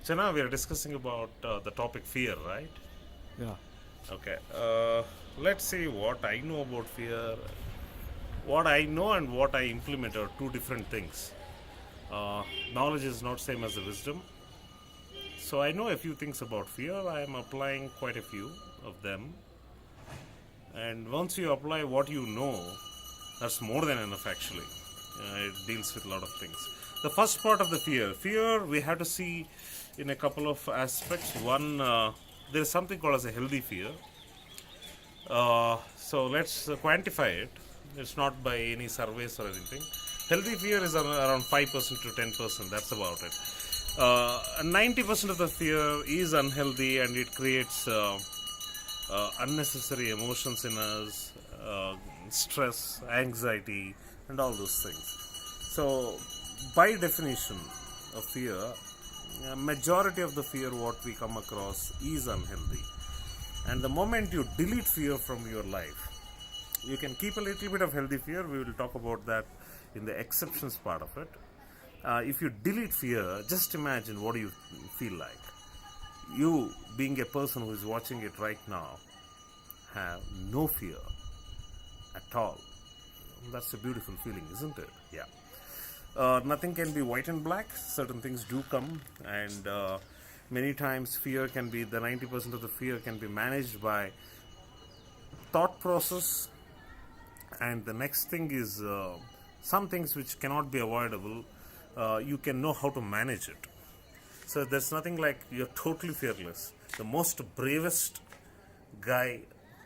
So now we are discussing about the topic fear, right? Yeah. Okay. Let's see what I know about fear. What I know and what I implement are two different things. Uh, Knowledge is not same as the wisdom. So I know a few things about fear. I am applying quite a few of them. And once you apply what you know, that's more than enough actually. It deals with a lot of things. The first part of the fear we have to see in a couple of aspects. One, there is something called as a healthy fear. So let's quantify it. It's not by any surveys or anything. Healthy fear is around 5% to 10%. That's about it. 90% of the fear is unhealthy and it creates unnecessary emotions in us, stress, anxiety, and all those things. So, by definition of fear, majority of the fear what we come across is unhealthy. And the moment you delete fear from your life, you can keep a little bit of healthy fear. We will talk about that in the exceptions part of it. If you delete fear, just imagine what you feel like. You, being a person who is watching it right now, have no fear at all. That's a beautiful feeling, isn't it? Yeah. Nothing can be white and black. Certain things do come, and many times fear can be the 90% of the fear can be managed by thought process. And the next thing is some things which cannot be avoidable. You can know how to manage it. So there's nothing like you're totally fearless. The most bravest guy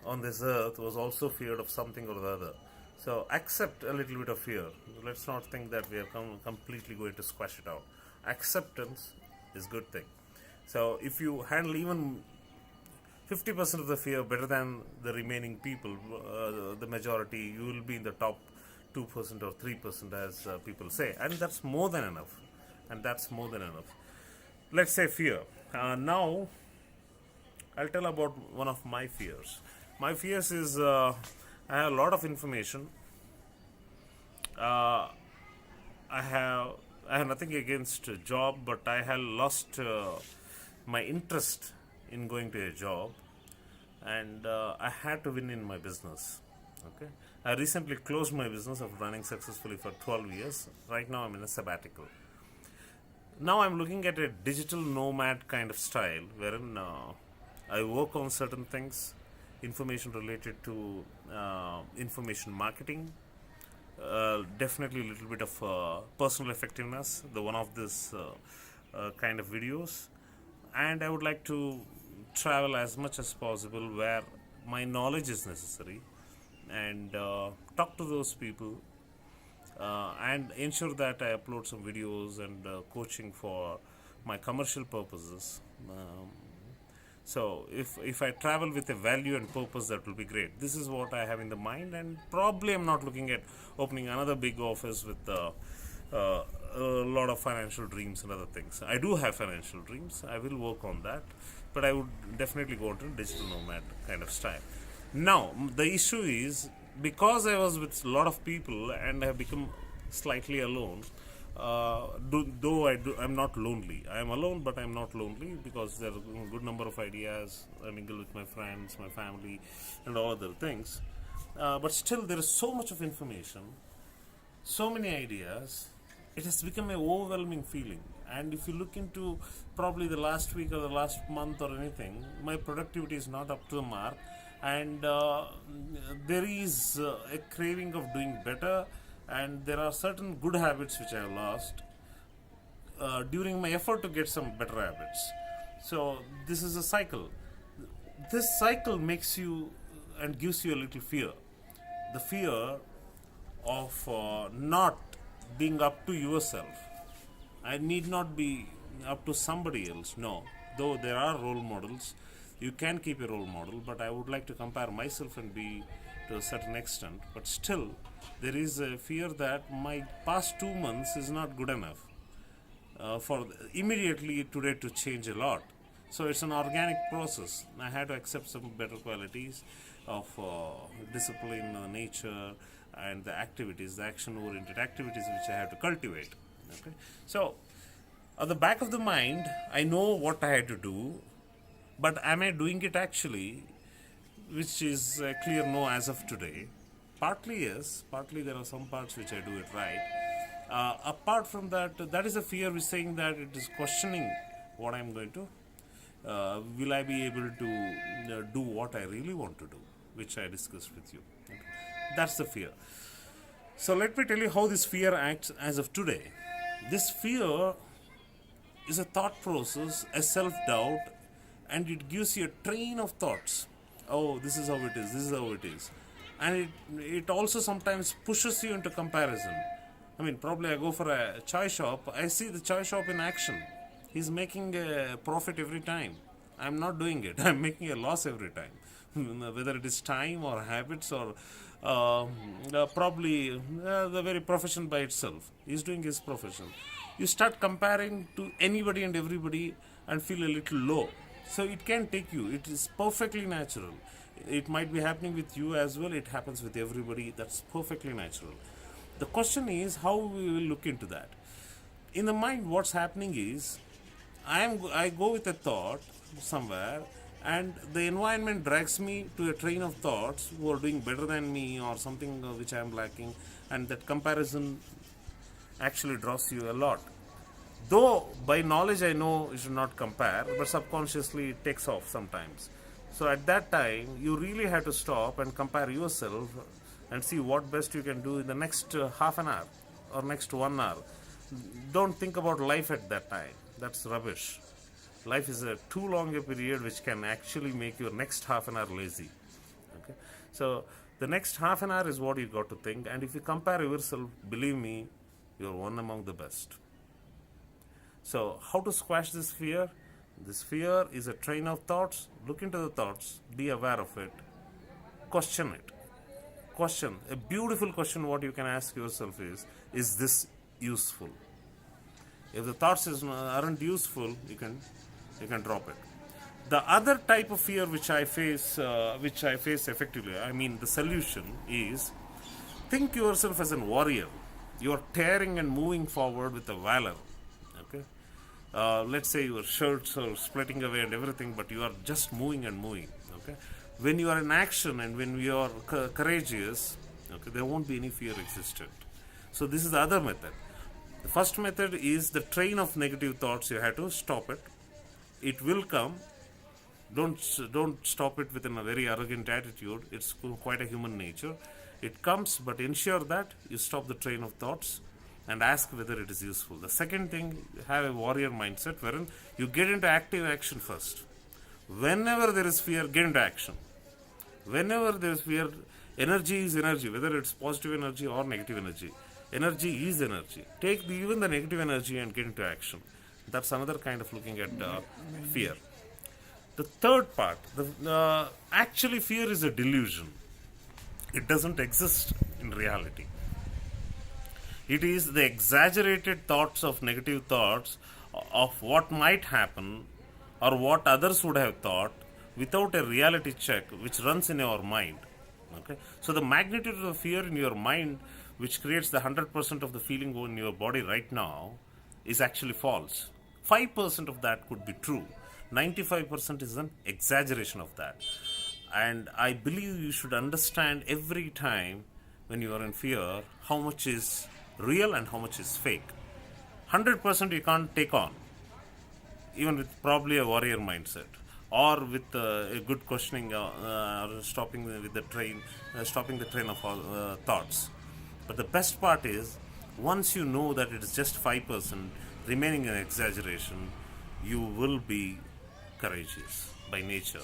on this earth was also feared of something or the other. So accept a little bit of fear. Let's not think that we are completely going to squash it out. Acceptance is a good thing. So if you handle even 50% of the fear better than the remaining people, the majority, you will be in the top 2% or 3% as people say. And that's more than enough. And that's more than enough. Let's say fear. Now, I'll tell about one of my fears. My fears is I have a lot of information. Uh, I have I have nothing against a job, but I have lost my interest in going to a job, and I had to win in my business. Okay, I recently closed my business of running successfully for 12 years. Right now, I'm in a sabbatical. Now I'm looking at a digital nomad kind of style, wherein I work on certain things, information related to information marketing, definitely a little bit of personal effectiveness, the one of this kind of videos, and I would like to travel as much as possible where my knowledge is necessary, and talk to those people, and ensure that I upload some videos and coaching for my commercial purposes. So if I travel with a value and purpose, that will be great. This is what I have in the mind, and probably I'm not looking at opening another big office with a lot of financial dreams and other things. I do have financial dreams. I will work on that, but I would definitely go into digital nomad kind of style. Now the issue is, because I was with a lot of people and I have become slightly alone. I'm not lonely. I am alone, but I'm not lonely because there are a good number of ideas. I mingle with my friends, my family, and all other things. But still, there is so much of information, so many ideas. It has become an overwhelming feeling. And if you look into probably the last week or the last month or anything, my productivity is not up to the mark, and there is a craving of doing better, and there are certain good habits which I have lost during my effort to get some better habits. So this is a cycle. This cycle makes you and gives you a little fear. The fear of not being up to yourself. I need not be up to somebody else. No, though there are role models, you can keep a role model, but I would like to compare myself and be to a certain extent. But still, there is a fear that my past 2 months is not good enough for immediately today to change a lot. So it's an organic process. I had to accept some better qualities of discipline, nature, and the activities, the action-oriented activities which I have to cultivate. Okay, so At the back of the mind, I know what I had to do, but am I doing it actually? Which is a clear no as of today. Partly yes, partly there are some parts which I do it right. Apart from that, that is a fear which saying that it is questioning what I'm going to. Will I be able to do what I really want to do, which I discussed with you. Okay. That's the fear. So let me tell you how this fear acts as of today. This fear is a thought process, a self doubt, and it gives you a train of thoughts. Oh, this is how it is, this is how it is. And it also sometimes pushes you into comparison. I mean, probably I go for a chai shop, I see the chai shop in action. He's making a profit every time. I'm not doing it, I'm making a loss every time. Whether it is time or habits or probably the very profession by itself. He's doing his profession. You start comparing to anybody and everybody and feel a little low. So it can take you. It is perfectly natural. It might be happening with you as well. It happens with everybody. That's perfectly natural. The question is how we will look into that. In the mind, what's happening is I go with a thought somewhere, and the environment drags me to a train of thoughts who are doing better than me or something which I am lacking, and that comparison actually draws you a lot. Though by knowledge I know you should not compare, but subconsciously it takes off sometimes. So at that time, you really have to stop and compare yourself and see what best you can do in the next half an hour or next 1 hour. Don't think about life at that time. That's rubbish. Life is a too long a period which can actually make your next half an hour lazy. Okay, so the next half an hour is what you got to think, and if you compare yourself, believe me, you're one among the best. So how to squash this fear? This fear is a train of thoughts. Look into the thoughts, be aware of it, question it. Question, a beautiful question what you can ask yourself is this useful? If the thoughts aren't useful, you can drop it. The other type of fear which I face effectively, I mean the solution is, think yourself as a warrior. You are tearing and moving forward with a valor. Okay, let's say your shirts are splitting away and everything, but you are just moving and moving. Okay, when you are in action and when you are courageous, okay, there won't be any fear existent. So this is the other method. The first method is the train of negative thoughts. You have to stop it. It will come. Don't stop it within a very arrogant attitude. It's quite a human nature. It comes, but ensure that you stop the train of thoughts and ask whether it is useful. The second thing, have a warrior mindset wherein you get into active action first. Whenever there is fear, get into action. Whenever there is fear, energy is energy, whether it's positive energy or negative energy. Energy is energy. Take even the negative energy and get into action. That's another kind of looking at fear. The third part, actually fear is a delusion. It doesn't exist in reality. It is the exaggerated thoughts of negative thoughts of what might happen or what others would have thought without a reality check which runs in your mind. Okay? So the magnitude of the fear in your mind, which creates the 100% of the feeling in your body right now, is actually false. 5% of that could be true. 95% is an exaggeration of that. And I believe you should understand every time when you are in fear how much is real and how much is fake. 100% you can't take on, even with probably a warrior mindset or with a good questioning or stopping the train of thoughts. But the best part is, once you know that it is just 5% remaining an exaggeration, you will be courageous by nature.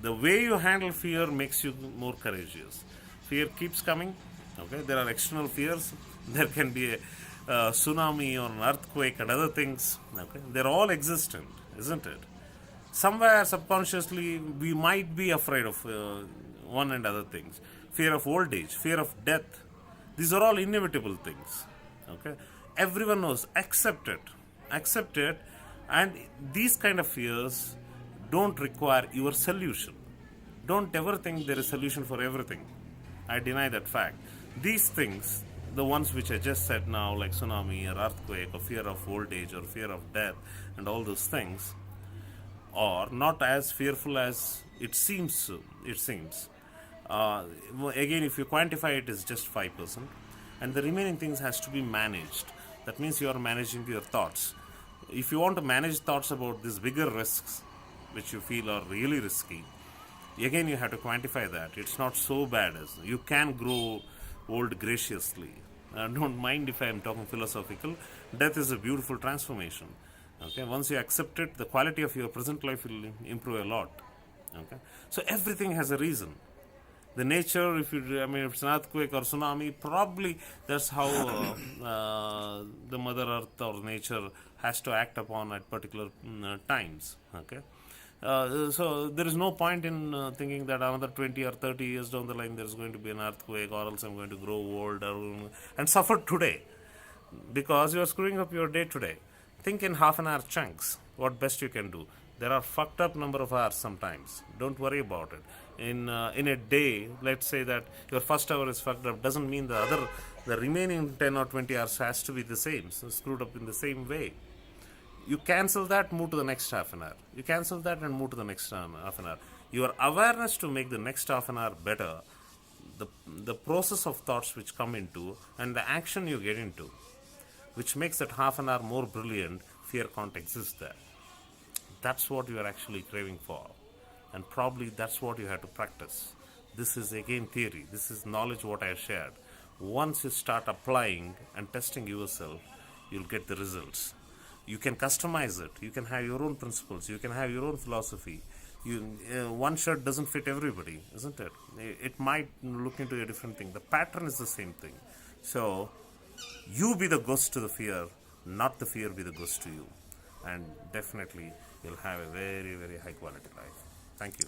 The way you handle fear makes you more courageous. Fear keeps coming. Okay, there are external fears. There can be a tsunami or an earthquake and other things. Okay, they're all existent, isn't it? Somewhere subconsciously we might be afraid of one and other things. Fear of old age, fear of death. These are all inevitable things. Okay, everyone knows. Accept it, and these kind of fears don't require your solution. Don't ever think there is a solution for everything. I deny that fact. These things the ones which I just said now, like tsunami or earthquake or fear of old age or fear of death and all those things, are not as fearful as it seems. It seems. Uh, Again, if you quantify it, is just 5%, and the remaining things has to be managed. That means you are managing your thoughts. If you want to manage thoughts about these bigger risks, which you feel are really risky, again you have to quantify that. It's not so bad as you can grow old graciously. Don't mind if I am talking philosophical. Death is a beautiful transformation. Okay, once you accept it, the quality of your present life will improve a lot. Okay, so everything has a reason. The nature, if it's an earthquake or tsunami, probably that's how the Mother Earth or nature has to act upon at particular times. Okay, so there is no point in thinking that another 20 or 30 years down the line there is going to be an earthquake, or else I'm going to grow old and suffer today, because you are screwing up your day today. Think in half an hour chunks. What best you can do. There are fucked up number of hours sometimes. Don't worry about it. In a day, let's say that your first hour is fucked up. Doesn't mean the remaining 10 or 20 hours has to be the same. So screwed up in the same way. You cancel that, move to the next half an hour. You cancel that and move to the next half an hour. Your awareness to make the next half an hour better, the process of thoughts which come into, and the action you get into, which makes that half an hour more brilliant, fear can't exist there. That's what you are actually craving for. And probably that's what you have to practice. This is again theory. This is knowledge what I have shared. Once you start applying and testing yourself, you'll get the results. You can customize it. You can have your own principles. You can have your own philosophy. One shirt doesn't fit everybody, isn't it? It might look into a different thing. The pattern is the same thing. So you be the ghost to the fear, not the fear be the ghost to you. And definitely you'll have a very, very high quality life. Thank you.